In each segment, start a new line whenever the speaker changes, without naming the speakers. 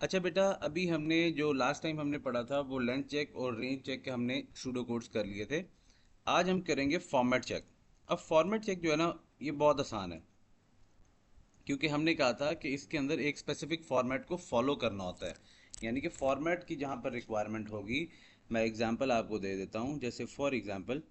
अच्छा बेटा, अभी हमने जो लास्ट टाइम हमने पढ़ा था वो लेंथ चेक और रेंज चेक के हमने सूडो कोड्स कर लिए थे। आज हम करेंगे फॉर्मेट चेक। अब फॉर्मेट चेक जो है ना, ये बहुत आसान है, क्योंकि हमने कहा था कि इसके अंदर एक स्पेसिफिक फॉर्मेट को फॉलो करना होता है। यानी कि फॉर्मेट की जहाँ पर रिक्वायरमेंट होगी, मैं एग्जांपल आपको दे देता हूँ। जैसे फॉर एग्जांपल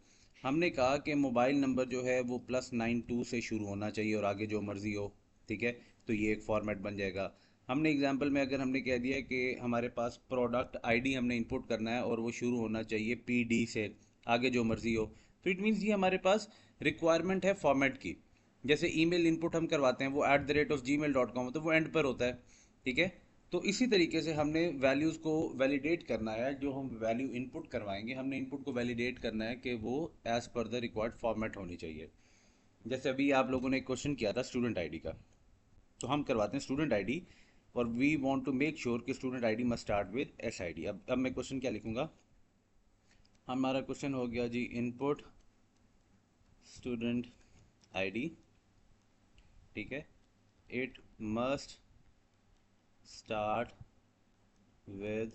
हमने कहा कि मोबाइल नंबर जो है वो +92 से शुरू होना चाहिए और आगे जो मर्ज़ी हो। ठीक है, तो ये एक फॉर्मेट बन जाएगा। हमने एग्जांपल में अगर हमने कह दिया कि हमारे पास प्रोडक्ट आईडी हमने इनपुट करना है और वो शुरू होना चाहिए PD से, आगे जो मर्ज़ी हो, तो इट मीन्स ये हमारे पास रिक्वायरमेंट है फॉर्मेट की। जैसे ईमेल इनपुट हम करवाते हैं वो @gmail.com, तो वो एंड पर होता है। ठीक है, तो इसी तरीके से हमने वैल्यूज़ को वैलिडेट करना है। जो हम वैल्यू इनपुट करवाएंगे, हमने इनपुट को वैलिडेट करना है कि वो as per the required format होनी चाहिए। जैसे अभी आप लोगों ने एक क्वेश्चन किया था स्टूडेंट आईडी का, तो हम करवाते हैं स्टूडेंट आईडी और we want to make sure कि student ID must start with SID। अब मैं क्वेश्चन क्या लिखूंगा? हमारा क्वेश्चन हो गया जी, इनपुट स्टूडेंट आईडी। ठीक है, it must start with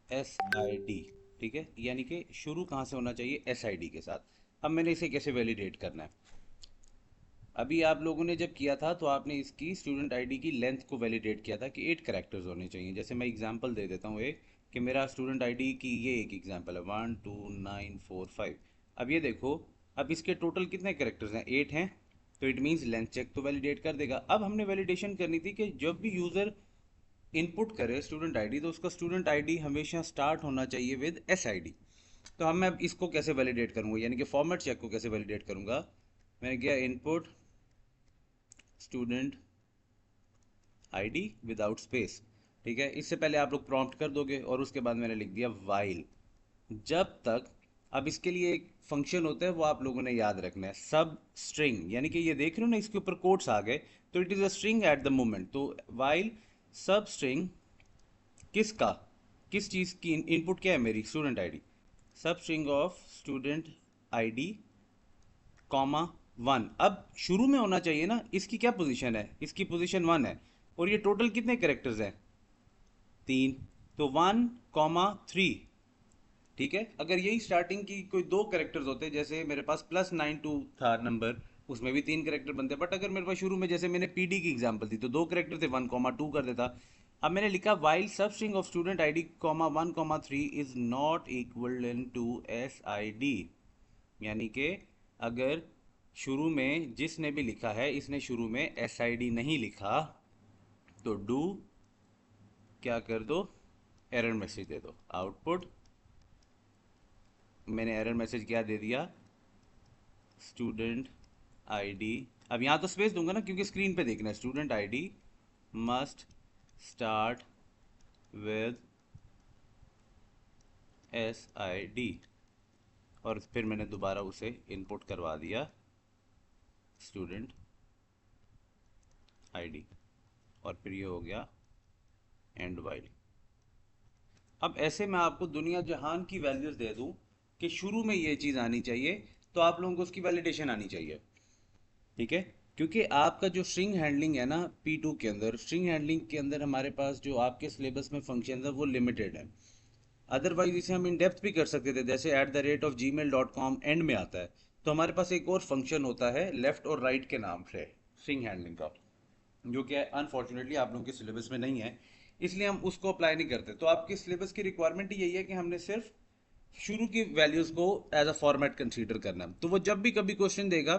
SID। ठीक है, यानी कि शुरू कहाँ से होना चाहिए? SID के साथ। अब मैंने इसे कैसे वैलिडेट करना है? अभी आप लोगों ने जब किया था तो आपने इसकी स्टूडेंट आईडी की लेंथ को वैलिडेट किया था कि 8 कैरेक्टर्स होने चाहिए। जैसे मैं एग्जांपल दे देता हूँ एक, कि मेरा स्टूडेंट आईडी की ये एक एग्जांपल है 1 2 9 4 5। अब ये देखो, अब इसके टोटल कितने कैरेक्टर्स हैं? 8 हैं। तो इट मीन्स लेंथ चेक तो वैलिडेट कर देगा। अब हमने वैलिडेशन करनी थी कि जब भी यूज़र इनपुट करे स्टूडेंट आईडी, तो उसका स्टूडेंट आईडी हमेशा स्टार्ट होना चाहिए विद SID। तो हम मैं अब इसको कैसे वैलिडेट करूंगा, यानी कि फॉर्मेट चेक को कैसे वैलिडेट करूंगा? मैंने किया input student ID without space. ठीक है, इससे पहले आप लोग प्रॉम्प्ट कर दोगे और उसके बाद मैंने लिख दिया वाइल। जब तक, अब इसके लिए एक फंक्शन होता है वो आप लोगों ने याद रखना है, सब स्ट्रिंग। यानी कि ये देख रहे हो ना, इसके ऊपर कोट्स आ गए, तो it is a string at the moment. तो वाइल सब स्ट्रिंग किसका, किस चीज़ की इनपुट क्या है मेरी? Student ID. सब string of student ID comma 1। अब शुरू में होना चाहिए ना, इसकी क्या पोजीशन है? इसकी पोजीशन 1 है। और ये टोटल कितने करेक्टर्स हैं? 3। तो 1 कॉमा 3। ठीक है, अगर यही स्टार्टिंग की कोई दो करेक्टर्स होते, जैसे मेरे पास +92 था नंबर, उसमें भी 3 करेक्टर बनते, बट अगर मेरे पास शुरू में, जैसे मैंने PD की एग्जांपल थी, तो 2 करेक्टर थे, 1 कॉमा 2 कर देता। अब मैंने लिखा while substring of student ID comma 1 comma 3 is not equal to SID। यानी कि अगर शुरू में जिसने भी लिखा है, इसने शुरू में SID नहीं लिखा, तो डू क्या कर दो? एरर मैसेज दे दो। आउटपुट मैंने एरर मैसेज क्या दे दिया? Student ID. अब यहाँ तो स्पेस दूंगा ना, क्योंकि स्क्रीन पे देखना है। Student ID must start with SID, और फिर मैंने दोबारा उसे इनपुट करवा दिया स्टूडेंट आईडी, और फिर ये हो गया एंड वाइल। अब ऐसे मैं आपको दुनिया जहान की वैल्यूज दे दूं कि शुरू में ये चीज़ आनी चाहिए, तो आप लोगों को उसकी वैलिडेशन आनी चाहिए। ठीक है, क्योंकि आपका जो स्ट्रिंग हैंडलिंग है ना, P2 के अंदर, स्ट्रिंग हैंडलिंग के अंदर हमारे पास जो आपके सिलेबस में फंक्शन है वो लिमिटेड है। अदरवाइज इसे हम इन डेप्थ भी कर सकते थे, जैसे @gmail.com एंड में आता है। तो हमारे पास एक और फंक्शन होता है लेफ्ट और राइट के नाम से स्ट्रिंग हैंडलिंग का, जो कि अनफॉर्चुनेटली आप लोगों के सिलेबस में नहीं है, इसलिए हम उसको अप्लाई नहीं करते। तो आपके सिलेबस की रिक्वायरमेंट यही है कि हमने सिर्फ शुरू की वैल्यूज को एज अ फॉर्मेट कंसीडर करना है। तो वो जब भी कभी क्वेश्चन देगा,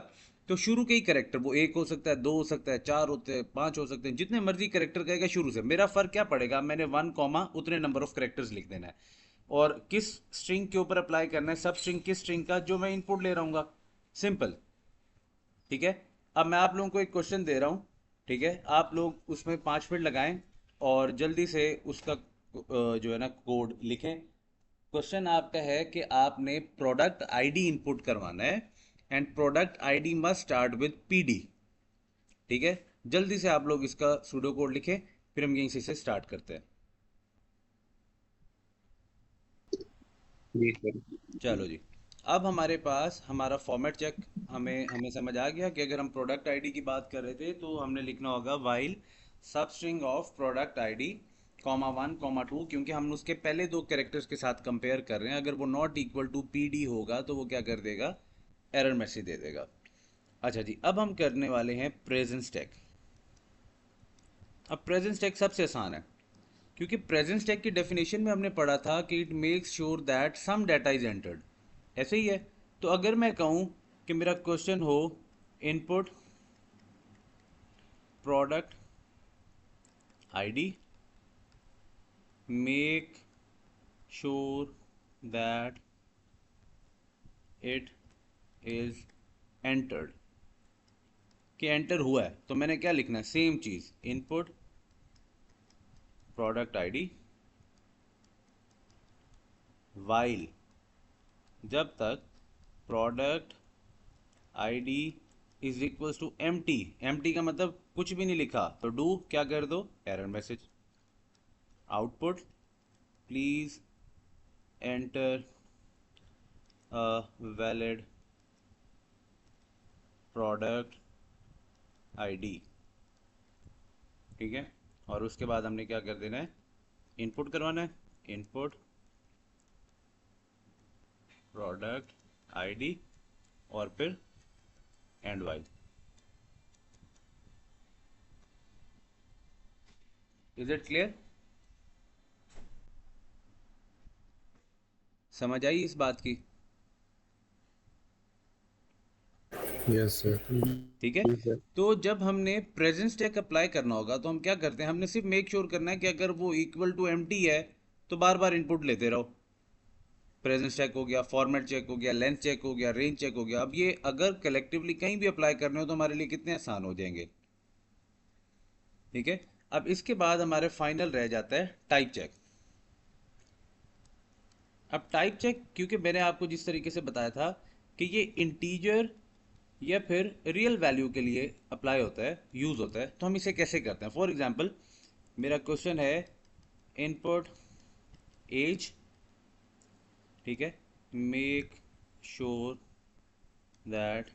तो शुरू के ही करेक्टर, वो एक हो सकता है, दो हो सकता है, चार होते हैं, पांच हो सकते हैं, जितने मर्जी करेक्टर कहेगा शुरू से, मेरा फर्क क्या पड़ेगा? मैंने 1 कॉमा उतने नंबर ऑफ करेक्टर्स लिख देना है। और किस स्ट्रिंग के ऊपर अप्लाई करना है? सब स्ट्रिंग किस स्ट्रिंग का जो मैं इनपुट ले रहा हूँ, सिंपल। ठीक है, अब मैं आप लोगों को एक क्वेश्चन दे रहा हूँ। ठीक है, आप लोग उसमें 5 मिनट लगाएं और जल्दी से उसका जो है ना कोड लिखें। क्वेश्चन आपका है कि आपने प्रोडक्ट आईडी इनपुट करवाना है and product ID must start with PD। ठीक है, जल्दी से आप लोग इसका सूडो कोड लिखें, फिर हम यहीं से स्टार्ट करते हैं।
जी सर।
चलो जी, अब हमारे पास हमारा फॉर्मेट चेक हमें हमें समझ आ गया कि अगर हम प्रोडक्ट आईडी की बात कर रहे थे तो हमने लिखना होगा while substring of product ID comma 1 comma 2, क्योंकि हम उसके पहले दो कैरेक्टर्स के साथ कंपेयर कर रहे हैं। अगर वो नॉट इक्वल टू पीडी होगा तो वो क्या कर देगा, एरर मैसेज दे देगा। अच्छा जी, अब हम करने वाले हैं प्रेजेंट स्टैक। अब प्रेजेंट स्टैक सबसे आसान है, क्योंकि प्रेजेंट स्टैक की डेफिनेशन में हमने पढ़ा था कि it makes sure that some data is entered. ऐसे ही है। तो अगर मैं कहूँ कि मेरा क्वेश्चन हो input product ID make sure that it is entered, कि एंटर हुआ है, तो मैंने क्या लिखना है, सेम चीज, इनपुट प्रोडक्ट आईडी वाइल, जब तक product ID is equals to empty. Empty का मतलब कुछ भी नहीं लिखा, तो डू क्या कर दो, error message. Output please enter a valid product ID. ठीक है, और उसके बाद हमने क्या कर देना है, इनपुट करवाना है, इनपुट प्रोडक्ट आईडी और फिर and while. Is it clear? समझ आई इस बात की?
Yes sir.
ठीक है।
जी सर।
तो जब हमने प्रेजेंट स्टैक अप्लाई करना होगा तो हम क्या करते हैं, हमने सिर्फ मेक श्योर करना है कि अगर वो इक्वल टू एम्प्टी है तो बार बार इनपुट लेते रहो। प्रेजेंट स्टैक हो गया, फॉर्मेट चेक हो गया, लेंथ चेक हो गया, रेंज चेक हो गया। अब ये अगर कलेक्टिवली कहीं भी अप्लाई करने हो तो हमारे लिए कितने आसान हो जाएंगे। ठीक है। अब इसके बाद हमारे फाइनल रह जाता है टाइप चेक। अब टाइप चेक, क्योंकि मैंने आपको जिस तरीके से बताया था कि ये इंटीजर या फिर रियल वैल्यू के लिए अप्लाई होता है, यूज होता है, तो हम इसे कैसे करते हैं। फॉर एग्जांपल, मेरा क्वेश्चन है इनपुट एज, ठीक है, make sure that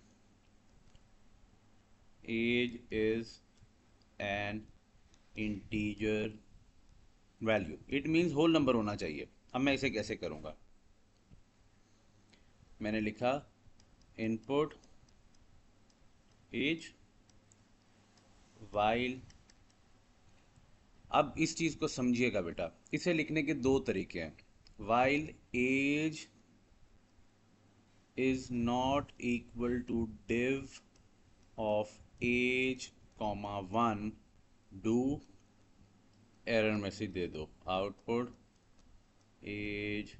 age is an integer value. It means whole number होना चाहिए। अब मैं इसे कैसे करूंगा, मैंने लिखा इनपुट एज वाइल। अब इस चीज को समझिएगा बेटा, इसे लिखने के दो तरीके हैं। While age is not equal to div of age comma 1, do error message दे दो, output age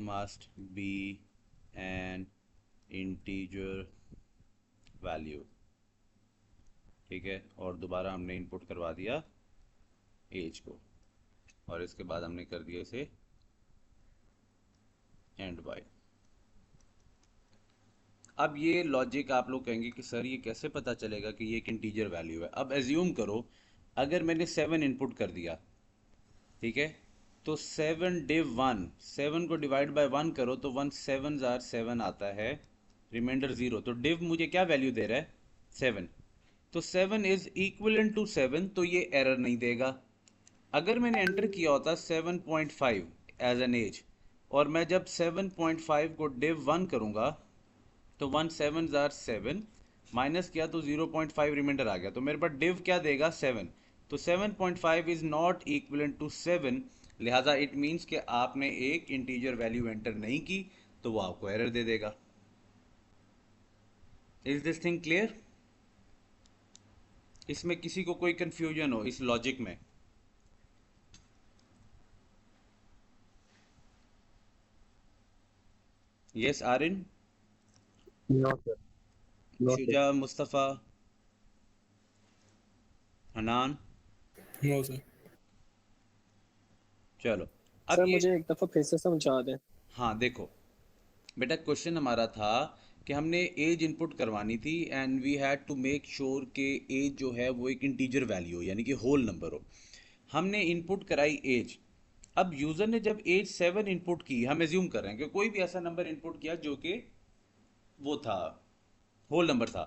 must be an integer value. ठीक है, और दोबारा हमने इनपुट करवा दिया एज को, और इसके बाद हमने कर दिया इसे एंड बाय। अब ये लॉजिक आप लोग कहेंगे कि सर ये कैसे पता चलेगा कि ये एक इंटीजर वैल्यू है। अब एज्यूम करो अगर मैंने 7 इनपुट कर दिया, ठीक है, तो 7 डिव 1, 7 को डिवाइड बाय 1 करो तो 1 7 जार 7 आता है, रिमाइंडर 0। तो डिव मुझे क्या वैल्यू दे रहा है, 7। तो 7 इज इक्वलेंट टू 7, तो ये एरर नहीं देगा। अगर मैंने एंटर किया होता 7.5 एज एन एज, और मैं जब 7.5 को डिव 1 करूंगा तो 1 7 जार 7, माइनस किया तो 0.5 रिमाइंडर आ गया, तो मेरे पास डिव क्या देगा, 7। तो 7.5 इज नॉट इक्वलेंट टू 7, लिहाजा इट मीन्स कि आपने एक इंटीजर वैल्यू एंटर नहीं की, तो वो आपको एरर दे देगा। Is this thing clear? इसमें किसी को कोई कंफ्यूजन हो इस लॉजिक में? Yes Arin,
no sir. No sir.
Shuja, Mustafa, Hanan.
No sir.
चलो, अब
सर
ये,
मुझे एक दफ़ा फिर से समझा दें।
हाँ देखो बेटा, क्वेश्चन हमारा था कि हमने एज इनपुट करवानी थी and we had to make sure कि एज जो है वो एक इंटीजर वैल्यू हो, यानी कि होल नंबर हो। हमने इनपुट कराई एज। अब यूज़र ने जब एज 7 इनपुट की, हम एज्यूम कर रहे हैं कि कोई भी ऐसा नंबर इनपुट किया जो कि वो था, होल नंबर था,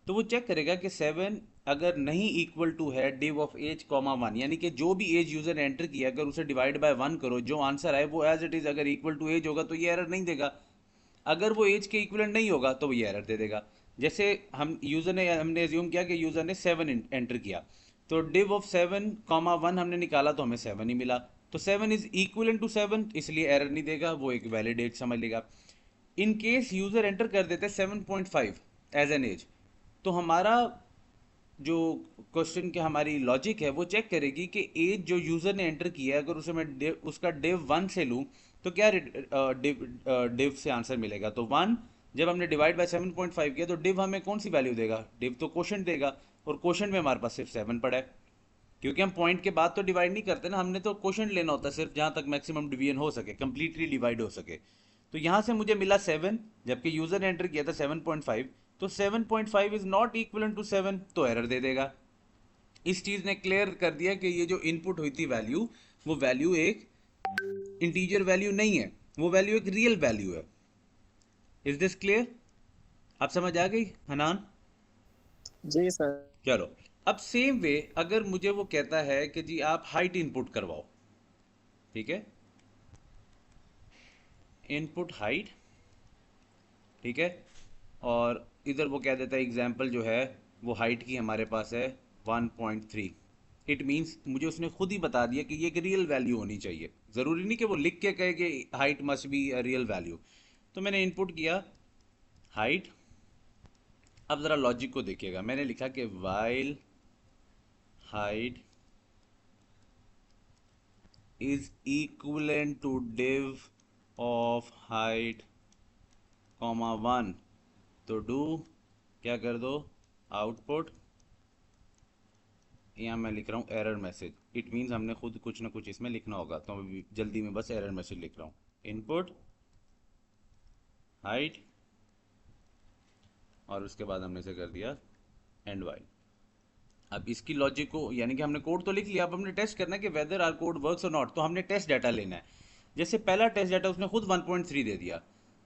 तो वो चेक करेगा कि 7 अगर नहीं इक्वल टू है div ऑफ एज कॉमा 1, यानी कि जो भी एज यूजर ने एंटर किया अगर उसे डिवाइड बाय 1 करो, जो आंसर आए वो एज इट इज अगर इक्वल टू एज होगा तो ये एरर नहीं देगा। अगर वो एज के इक्वलेंट नहीं होगा तो वो ये एरर दे देगा। जैसे हमने एज्यूम किया कि यूजर ने 7 एंटर किया, तो div ऑफ 7 कॉमा 1 हमने निकाला तो हमें 7 ही मिला, तो 7 इज इक्वलेंट टू 7, इसलिए एरर नहीं देगा, वो एक वैलिड एज समझ लेगा। इन केस यूजर एंटर कर देते 7.5 एज एन एज, तो हमारा जो क्वेश्चन के हमारी लॉजिक है वो चेक करेगी कि एज जो यूज़र ने एंटर किया है अगर उसे मैं उसका div 1 से लूँ तो क्या div से आंसर मिलेगा। तो 1 जब हमने डिवाइड बाय 7.5 किया तो div हमें कौन सी वैल्यू देगा, div तो क्वोशंट देगा, और क्वोशंट में हमारे पास सिर्फ 7 पड़ा है, क्योंकि हम पॉइंट के बाद तो डिवाइड नहीं करते ना, हमने तो क्वोशंट लेना होता है सिर्फ जहाँ तक मैक्सिमम डिवीजन हो सके, कंप्लीटली डिवाइड हो सके। तो यहाँ से मुझे मिला 7, जबकि यूज़र ने एंटर किया था 7.5, तो 7.5 इज नॉट इक्वल टू 7, तो एरर दे देगा। इस चीज़ ने क्लियर कर दिया कि ये जो इनपुट हुई थी वैल्यू, वो वैल्यू एक इंटीजर वैल्यू नहीं है, वो वैल्यू एक रियल वैल्यू है। Is this clear? आप समझ आ गई हनान?
जी सर।
चलो, अब सेम वे अगर मुझे वो कहता है कि जी आप हाइट इनपुट करवाओ, ठीक है, इनपुट हाइट, ठीक है, और इधर वो कह देता है एग्जाम्पल जो है वो हाइट की हमारे पास है 1.3। इट मीन्स मुझे उसने खुद ही बता दिया कि ये एक रियल वैल्यू होनी चाहिए, ज़रूरी नहीं कि वो लिख के कहे कि height must be a real value. तो मैंने इनपुट किया हाइट। अब ज़रा लॉजिक को देखिएगा, मैंने लिखा कि while height is equivalent to div of height comma 1, तो डू क्या कर दो, आउटपुट, यहाँ मैं लिख रहा हूँ एरर मैसेज, इट मीन्स हमने खुद कुछ ना कुछ इसमें लिखना होगा, तो मैं जल्दी में बस एरर मैसेज लिख रहा हूँ, इनपुट हाइट, और उसके बाद हमने इसे कर दिया एंड वाइल। अब इसकी लॉजिक को, यानी कि हमने कोड तो लिख लिया, अब हमने टेस्ट करना है कि वेदर आर कोड वर्क्स और नॉट, तो हमने टेस्ट डाटा लेना है। जैसे पहला टेस्ट डाटा उसने खुद 1.3 दे दिया।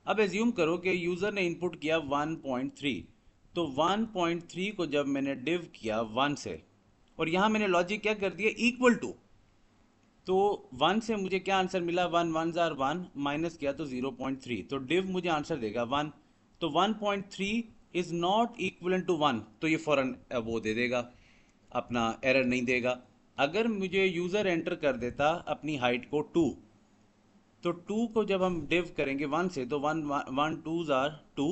अब एज्यूम करो कि यूज़र ने इनपुट किया 1.3, तो 1.3 को जब मैंने डिव किया 1 से, और यहाँ मैंने लॉजिक क्या कर दिया, इक्वल टू, तो 1 से मुझे क्या आंसर मिला, 1 1 जार 1, माइनस किया तो 0.3, तो डिव मुझे आंसर देगा 1, तो 1.3 इज नॉट इक्वल टू 1, तो ये फ़ौरन वो दे देगा, अपना एरर नहीं देगा। अगर मुझे यूज़र एंटर कर देता अपनी हाइट को 2, तो 2 को जब हम डिव करेंगे 1 से, तो 1 2 जार 2,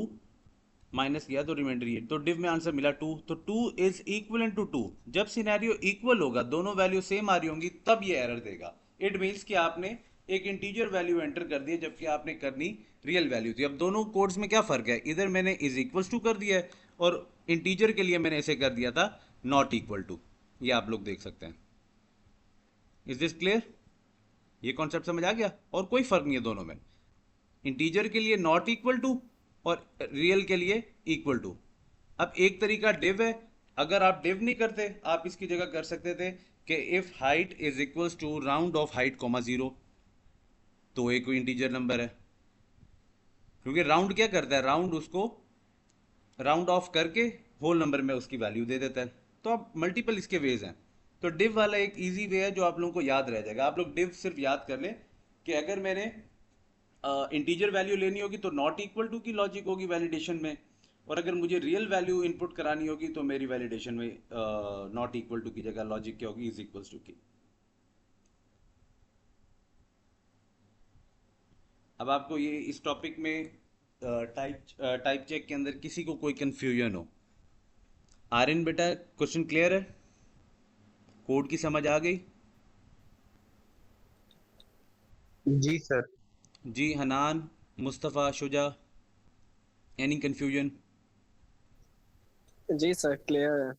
माइनस किया तो रिमाइंडर ये, तो डिव में आंसर मिला 2, तो 2 इज इक्वल टू 2। जब सिनेरियो इक्वल होगा, दोनों वैल्यू सेम आ रही होंगी, तब ये एरर देगा। इट मीन्स कि आपने एक इंटीजर वैल्यू एंटर कर दी है जबकि आपने करनी रियल वैल्यू थी। अब दोनों कोड्स में क्या फ़र्क है, इधर मैंने इज इक्वल्स टू कर दिया है और इंटीजर के लिए मैंने इसे कर दिया था नॉट इक्वल टू, ये आप लोग देख सकते हैं। Is this clear? ये कॉन्सेप्ट समझ आ गया? और कोई फ़र्क नहीं है दोनों में, इंटीजर के लिए नॉट इक्वल टू और रियल के लिए इक्वल टू। अब एक तरीका डिव है, अगर आप डिव नहीं करते आप इसकी जगह कर सकते थे कि if height is equals to round of height comma 0, तो एक कोई इंटीजर नंबर है, क्योंकि राउंड क्या करता है, राउंड उसको राउंड ऑफ करके होल नंबर में उसकी वैल्यू दे देता है। तो अब मल्टीपल इसके वेज हैं, तो डिव वाला एक इजी वे है जो आप लोगों को याद रह जाएगा। आप लोग डिव सिर्फ याद कर लें कि अगर मैंने इंटीजर वैल्यू लेनी होगी तो नॉट इक्वल टू की लॉजिक होगी वैलिडेशन में, और अगर मुझे रियल वैल्यू इनपुट करानी होगी तो मेरी वैलिडेशन में नॉट इक्वल टू की जगह लॉजिक क्या होगी, इज इक्वल्स टू की। अब आपको ये इस टॉपिक में टाइप चेक के अंदर किसी को कोई कंफ्यूजन हो, आर्यन बेटा क्वेश्चन क्लियर है, कोड की समझ आ गई?
जी सर।
जी हनान, मुस्तफ़ा, शुजा, एनी कंफ्यूजन?
जी सर, क्लियर है।